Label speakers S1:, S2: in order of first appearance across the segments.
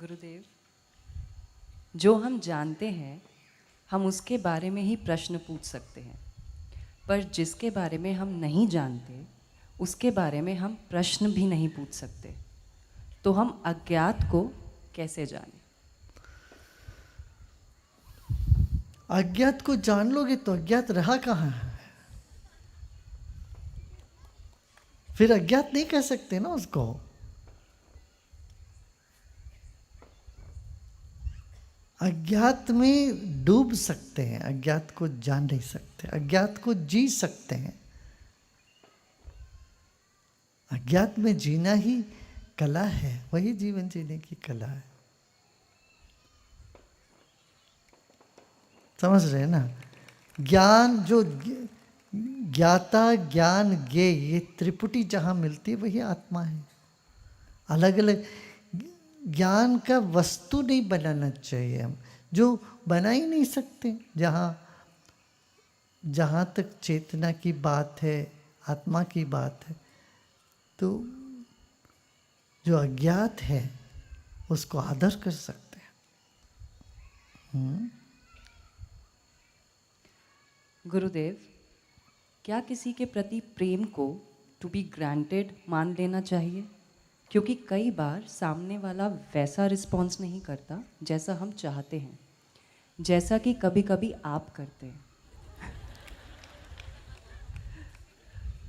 S1: गुरुदेव, जो हम जानते हैं हम उसके बारे में ही प्रश्न पूछ सकते हैं, पर जिसके बारे में हम नहीं जानते उसके बारे में हम प्रश्न भी नहीं पूछ सकते। तो हम अज्ञात को कैसे जानें?
S2: अज्ञात को जान लोगे तो अज्ञात रहा कहाँ है? फिर अज्ञात नहीं कह सकते ना उसको। अज्ञात में डूब सकते हैं, अज्ञात को जान नहीं सकते, अज्ञात को जी सकते हैं। अज्ञात में जीना ही कला है, वही जीवन जीने की कला है। समझ रहे हैं ना? ज्ञान जो ज्ञाता ज्ञान ज्ञे, ये त्रिपुटी जहां मिलती है वही आत्मा है। अलग अलग ज्ञान का वस्तु नहीं बनाना चाहिए हम, जो बना ही नहीं सकते। जहाँ तक चेतना की बात है, आत्मा की बात है, तो जो अज्ञात है उसको आदर कर सकते हैं।
S1: गुरुदेव, क्या किसी के प्रति प्रेम को टू बी ग्रांटेड मान लेना चाहिए? क्योंकि कई बार सामने वाला वैसा रिस्पॉन्स नहीं करता जैसा हम चाहते हैं, जैसा कि कभी कभी आप करते हैं।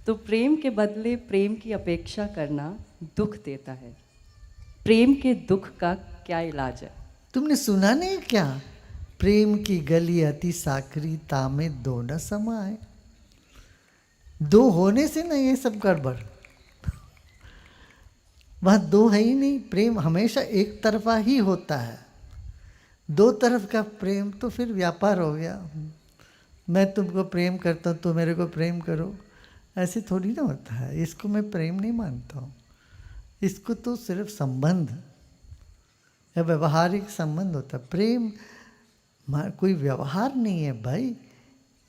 S1: तो प्रेम के बदले प्रेम की अपेक्षा करना दुख देता है। प्रेम के दुख का क्या इलाज है?
S2: तुमने सुना नहीं क्या? प्रेम की गली अति साकरी, तामे दो न समाए। दो होने से ना ये सब गड़बड़। वह दो है ही नहीं। प्रेम हमेशा एक तरफा ही होता है। दो तरफ का प्रेम तो फिर व्यापार हो गया। मैं तुमको प्रेम करता हूँ तो मेरे को प्रेम करो, ऐसे थोड़ी ना होता है। इसको मैं प्रेम नहीं मानता हूँ। इसको तो सिर्फ संबंध या व्यवहारिक संबंध होता है। प्रेम कोई व्यवहार नहीं है भाई,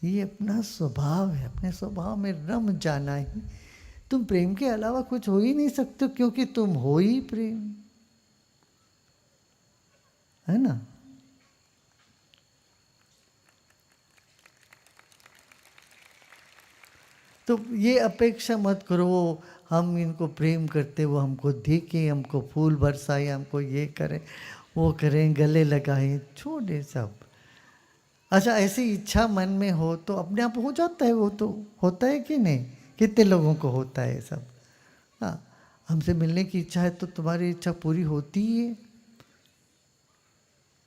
S2: ये अपना स्वभाव है। अपने स्वभाव में रम जाना ही। तुम प्रेम के अलावा कुछ हो ही नहीं सकते, क्योंकि तुम हो ही प्रेम, है ना? तो ये अपेक्षा मत करो हम इनको प्रेम करते, वो हमको देखें, हमको फूल बरसाए, हमको ये करें वो करें, गले लगाएं। छोड़े सब। अच्छा, ऐसी इच्छा मन में हो तो अपने आप हो जाता है। वो तो होता है कि नहीं? कितने लोगों को होता है सब। हाँ, हमसे मिलने की इच्छा है तो तुम्हारी इच्छा पूरी होती ही है,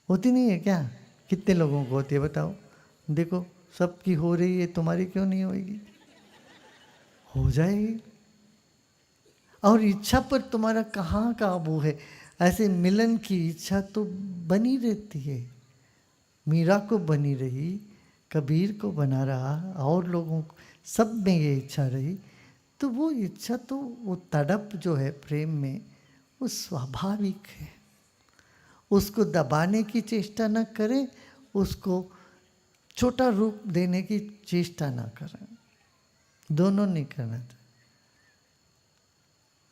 S2: होती नहीं है क्या? कितने लोगों को होती है बताओ? देखो, सबकी हो रही है, तुम्हारी क्यों नहीं होगी? हो जाएगी। और इच्छा पर तुम्हारा कहाँ काबू है? ऐसे मिलन की इच्छा तो बनी रहती है। मीरा को बनी रही, कबीर को बना रहा, और लोगों को, सब में ये इच्छा रही। तो वो इच्छा तो, वो तड़प जो है प्रेम में, वो स्वाभाविक है। उसको दबाने की चेष्टा न करें, उसको छोटा रूप देने की चेष्टा न करें। दोनों नहीं करना चाहिए।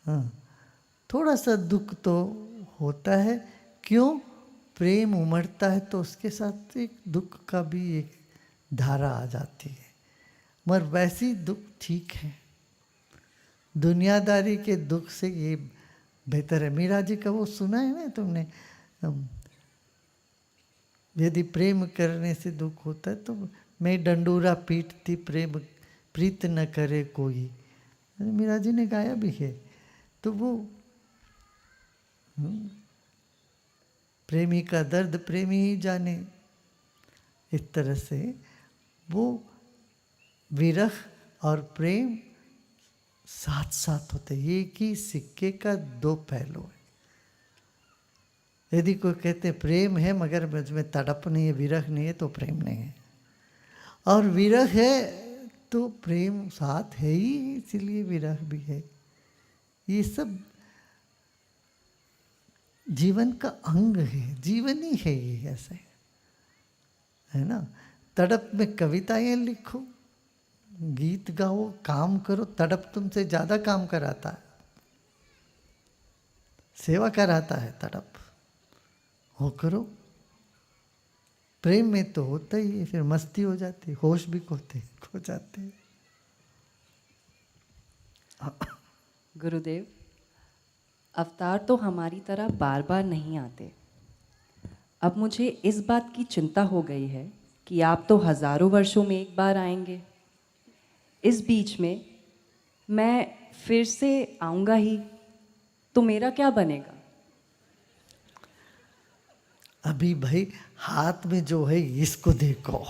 S2: हाँ, थोड़ा सा दुख तो होता है। क्यों? प्रेम उमड़ता है तो उसके साथ एक दुख का भी एक धारा आ जाती है, मगर वैसी दुख ठीक है। दुनियादारी के दुख से ये बेहतर है। मीरा जी का वो सुना है ना तुमने? यदि प्रेम करने से दुख होता है तो मैं डंडूरा पीटती प्रेम प्रीत न करे कोई। मीरा जी ने गाया भी है। तो वो प्रेमी का दर्द प्रेमी ही जाने, इस तरह से वो विरह और प्रेम साथ साथ होते। एक ही सिक्के का दो पहलू है। यदि कोई कहते प्रेम है मगर मुझमें तड़प नहीं है, विरह नहीं है, तो प्रेम नहीं है। और विरह है तो प्रेम साथ है ही, इसीलिए विरह भी है। ये सब जीवन का अंग है, जीवन ही है ये, ऐसे है ना? तड़प में कविताएं लिखो, गीत गाओ, काम करो। तड़प तुमसे ज्यादा काम कराता है, सेवा कराता है तड़प। हो करो। प्रेम में तो होता ही है, फिर मस्ती हो जाती है, होश भी खो जाते हैं।
S1: गुरुदेव, अवतार तो हमारी तरह बार बार नहीं आते। अब मुझे इस बात की चिंता हो गई है कि आप तो हजारों वर्षों में एक बार आएंगे। इस बीच में मैं फिर से आऊँगा ही, तो मेरा क्या बनेगा?
S2: अभी भाई हाथ में जो है इसको देखो,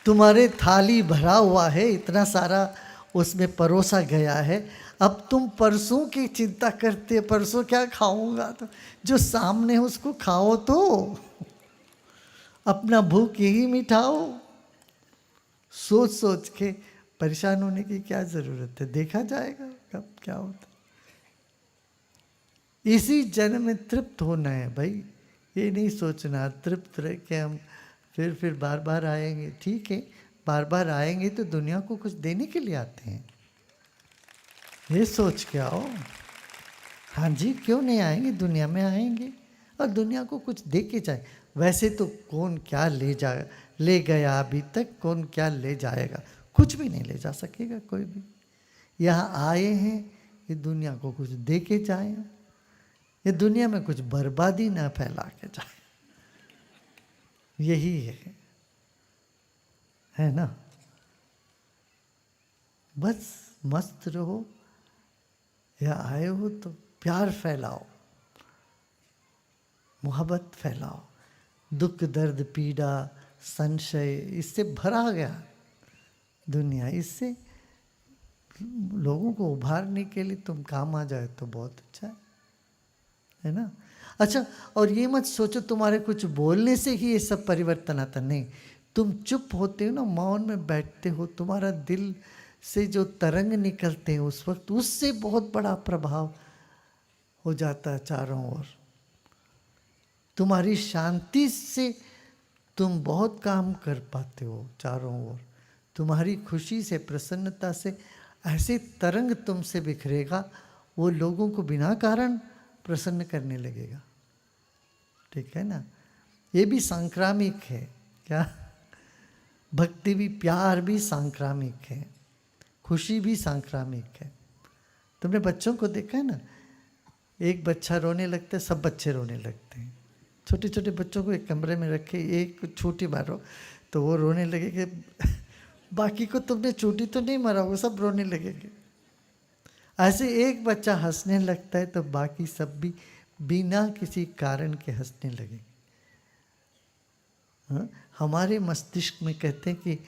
S2: तुम्हारे थाली भरा हुआ है, इतना सारा उसमें परोसा गया है। अब तुम परसों की चिंता करते, परसों क्या खाऊंगा, तो जो सामने है उसको खाओ, तो अपना भूख यही मिटाओ। सोच सोच के परेशान होने की क्या जरूरत है, देखा जाएगा कब क्या होता। इसी जन्म में तृप्त होना है भाई, ये नहीं सोचना तृप्त रह के हम फिर बार बार आएंगे। ठीक है, बार बार आएंगे तो दुनिया को कुछ देने के लिए आते हैं, ये सोच के आओ। हाँ जी, क्यों नहीं आएंगे, दुनिया में आएंगे और दुनिया को कुछ दे के जाए। वैसे तो कौन क्या ले गया अभी तक, कौन क्या ले जाएगा, कुछ भी नहीं ले जा सकेगा कोई भी। यहाँ आए हैं ये दुनिया को कुछ दे के जाए, ये दुनिया में कुछ बर्बादी ना फैला के जाए, यही है ना। बस मस्त रहो, या आए हो तो प्यार फैलाओ, मोहब्बत फैलाओ। दुख दर्द पीड़ा संशय इससे भरा गया दुनिया, इससे लोगों को उभारने के लिए तुम काम आ जाए तो बहुत अच्छा है ना। अच्छा, और ये मत सोचो तुम्हारे कुछ बोलने से ही ये सब परिवर्तन आता, नहीं। तुम चुप होते हो ना, मौन में बैठते हो, तुम्हारा दिल से जो तरंग निकलते हैं उस वक्त, उससे बहुत बड़ा प्रभाव हो जाता है चारों ओर। तुम्हारी शांति से तुम बहुत काम कर पाते हो चारों ओर। तुम्हारी खुशी से, प्रसन्नता से ऐसे तरंग तुमसे बिखरेगा, वो लोगों को बिना कारण प्रसन्न करने लगेगा। ठीक है ना, ये भी सांक्रामिक है क्या, भक्ति भी, प्यार भी सांक्रामिक है, खुशी भी सांक्रामिक है। तुमने बच्चों को देखा है ना, एक बच्चा रोने लगता है, सब बच्चे रोने लगते हैं। छोटे छोटे बच्चों को एक कमरे में रखे, एक चोटी मारो तो वो रोने लगेंगे, बाकी को तुमने चोटी तो नहीं मारा, वो सब रोने लगेंगे। ऐसे एक बच्चा हंसने लगता है तो बाकी सब भी बिना किसी कारण के हंसने लगेंगे। हाँ? हमारे मस्तिष्क में कहते हैं कि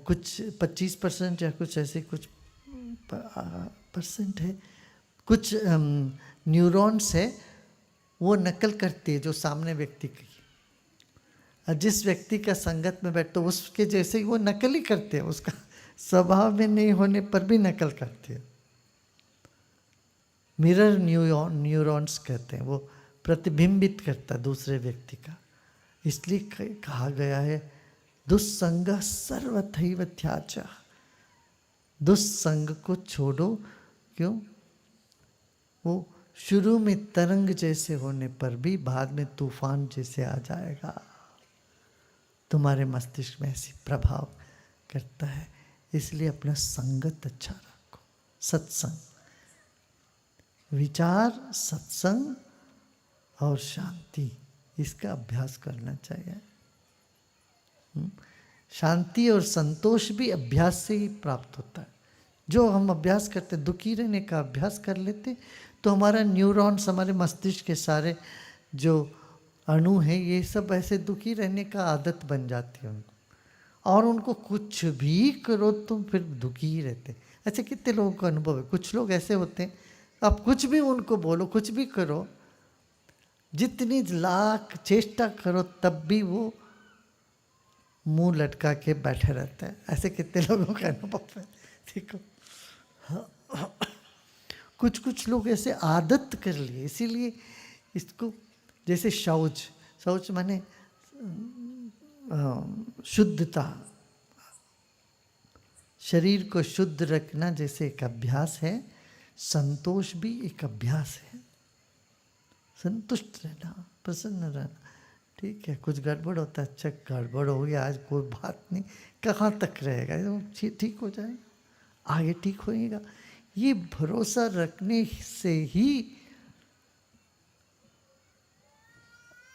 S2: कुछ 25% या कुछ ऐसे कुछ परसेंट है, कुछ न्यूरॉन्स है, वो नकल करती है जो सामने व्यक्ति की। जिस व्यक्ति का संगत में बैठते उसके जैसे ही वो नकल ही करते हैं, उसका स्वभाव में नहीं होने पर भी नकल करते हैं। मिरर न्यूरॉन्स कहते हैं, वो प्रतिबिंबित करता है दूसरे व्यक्ति का। इसलिए कहा गया है दुस्संग सर्वथैव त्याज, दुस्संग को छोड़ो। क्यों? वो शुरू में तरंग जैसे होने पर भी बाद में तूफान जैसे आ जाएगा। तुम्हारे मस्तिष्क में ऐसी प्रभाव करता है, इसलिए अपना संगत अच्छा रखो। सत्संग, विचार, सत्संग और शांति, इसका अभ्यास करना चाहिए। शांति और संतोष भी अभ्यास से ही प्राप्त होता है। जो हम अभ्यास करते, दुखी रहने का अभ्यास कर लेते, तो हमारा न्यूरॉन्स, हमारे मस्तिष्क के सारे जो अणु हैं, ये सब ऐसे दुखी रहने का आदत बन जाती है उनको, और उनको कुछ भी करो तुम फिर दुखी ही रहते। अच्छा, कितने लोगों का अनुभव है, कुछ लोग ऐसे होते हैं, आप कुछ भी उनको बोलो, कुछ भी करो, जितनी लाख चेष्टा करो तब भी वो मुंह लटका के बैठे रहते हैं। ऐसे कितने लोगों का अनुभव है, देखो। कुछ कुछ लोग ऐसे आदत कर लिए, इसीलिए इसको, जैसे शौच माने शुद्धता, शरीर को शुद्ध रखना जैसे एक अभ्यास है, संतोष भी एक अभ्यास है। संतुष्ट रहना, प्रसन्न रहना। ठीक है, कुछ गड़बड़ होता है, अच्छा गड़बड़ हो गया आज, कोई बात नहीं, कहाँ तक रहेगा, ठीक हो जाएगा, आगे ठीक होएगा। ये भरोसा रखने से ही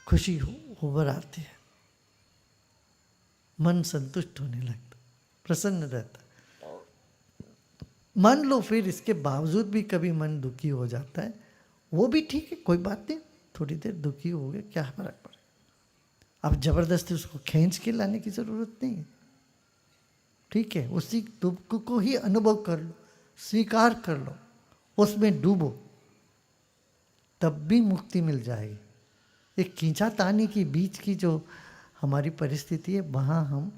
S2: खुशी उभर आती है, मन संतुष्ट होने लगता, प्रसन्न रहता। मान लो फिर इसके बावजूद भी कभी मन दुखी हो जाता है, वो भी ठीक है, कोई बात नहीं, थोड़ी देर दुखी हो गए, क्या फर्क पड़ेगा। अब जबरदस्ती उसको खींच के लाने की जरूरत नहीं है। ठीक है, उसी दुख को ही अनुभव कर लो, स्वीकार कर लो, उसमें डूबो, तब भी मुक्ति मिल जाएगी। एक खींचातानी के बीच की जो हमारी परिस्थिति है, वहाँ हम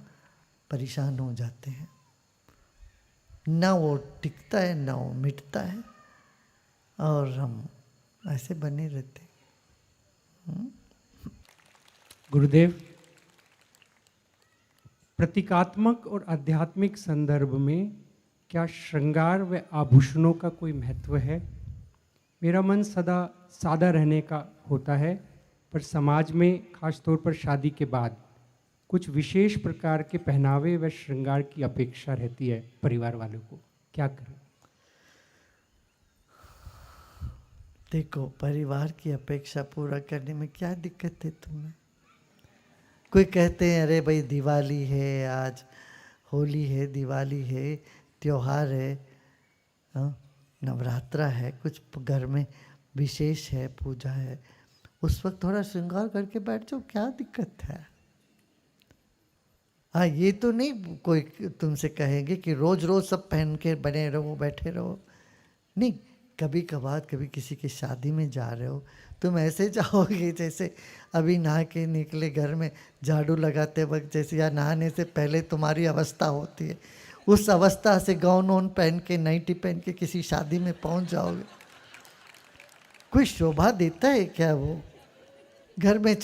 S2: परेशान हो जाते हैं, ना वो टिकता है ना वो मिटता है, और हम ऐसे बने रहते हैं।
S3: गुरुदेव, प्रतीकात्मक और आध्यात्मिक संदर्भ में क्या श्रृंगार व आभूषणों का कोई महत्व है? मेरा मन सदा सादा रहने का होता है, पर समाज में खासतौर पर शादी के बाद कुछ विशेष प्रकार के पहनावे व श्रृंगार की अपेक्षा रहती है परिवार वालों को, क्या करें?
S2: देखो, परिवार की अपेक्षा पूरा करने में क्या दिक्कत है तुम्हें? कोई कहते हैं अरे भाई दिवाली है, आज होली है, दिवाली है, त्योहार है, नवरात्रा है, कुछ घर में विशेष है, पूजा है, उस वक्त थोड़ा श्रृंगार करके बैठ जाओ, क्या दिक्कत है? हाँ, ये तो नहीं कोई तुमसे कहेंगे कि रोज रोज सब पहन के बने रहो, बैठे रहो, नहीं। कभी कभार कभी किसी की शादी में जा रहे हो, तुम ऐसे जाओगे जैसे अभी नहा के निकले घर में झाड़ू लगाते वक्त जैसे, या नहाने से पहले तुम्हारी अवस्था होती है, उस अवस्था से गाउन वाउन पहन के, नाइटी पहन के किसी शादी में पहुंच जाओगे, कोई शोभा देता है क्या वो? घर में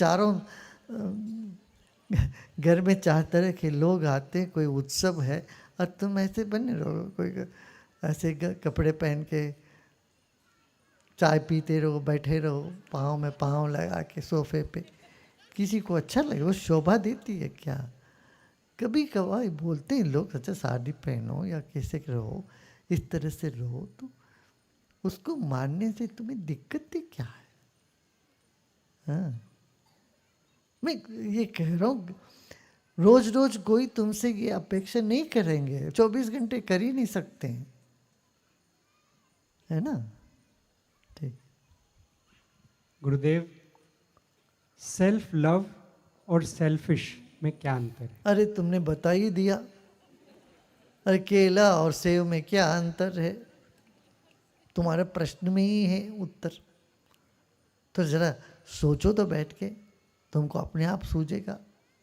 S2: घर में 4 तरह के लोग आते हैं, कोई उत्सव है, और तुम ऐसे बने रहो, कोई ऐसे कपड़े पहन के चाय पीते रहो, बैठे रहो, पाँव में पाँव लगा के सोफे पे, किसी को अच्छा लगे? वो शोभा देती है क्या? कभी कभार बोलते हैं लोग, अच्छा साड़ी पहनो या कैसे रहो, इस तरह से रहो, तो उसको मानने से तुम्हें दिक्कत ही क्या है? हाँ, मैं ये कह रहा हूँ, रोज रोज कोई तुमसे ये अपेक्षा नहीं करेंगे, 24 घंटे कर ही नहीं सकते हैं, है ना? ठीक।
S3: गुरुदेव, सेल्फ लव और सेल्फिश में क्या अंतर है?
S2: अरे तुमने बता ही दिया, अरे केला और सेव में क्या अंतर है? तुम्हारे प्रश्न में ही है उत्तर। तो जरा सोचो तो बैठ के, तुमको अपने आप सूझेगा,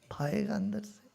S2: भाएगा अंदर से।